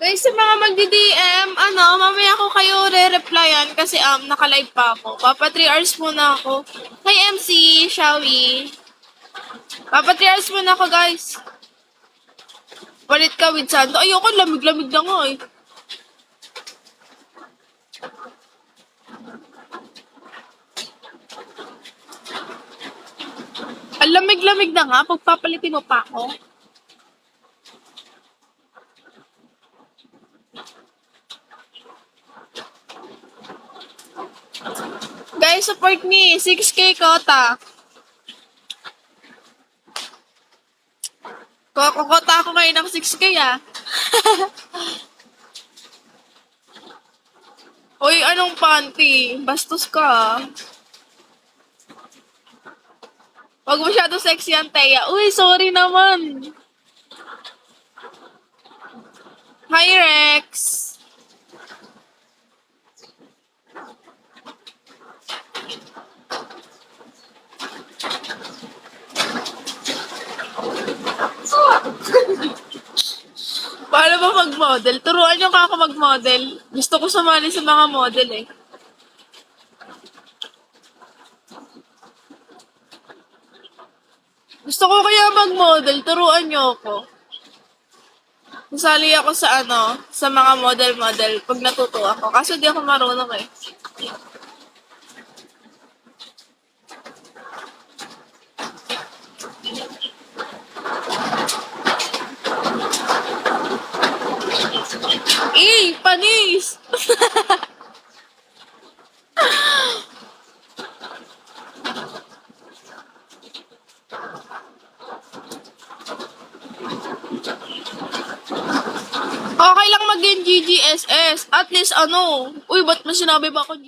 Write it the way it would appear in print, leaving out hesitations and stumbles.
Guys, sa mga magdi-DM, mamaya ko kayo re-replyan kasi naka-live pa ako. Papa 3 hours muna ako. Hi MC, Shawi. Papa 3 hours muna ako, guys. Palit ka with Sando. Ayoko, lamig-lamig na nga eh. Ang lamig-lamig na nga, pagpapalitin mo pa ako. Guys, support me. 6K kota. Kukota ako ngayon ng 6K ah. Uy, anong panty? Bastos ka. Huwag masyado sexy ang Teya. Uy, sorry naman. Hi, Rex. Paano ba mag-model? Turuan niyo ka ako mag-model. Gusto ko sumali sa mga model eh. Gusto ko kaya mag-model. Turuan niyo ako. Nasali ako sa sa mga model-model pag natuto ako. Kaso di ako marunong eh. Panis! Okay lang maging GGSS. At least uy, ba't mo sinabi ba ako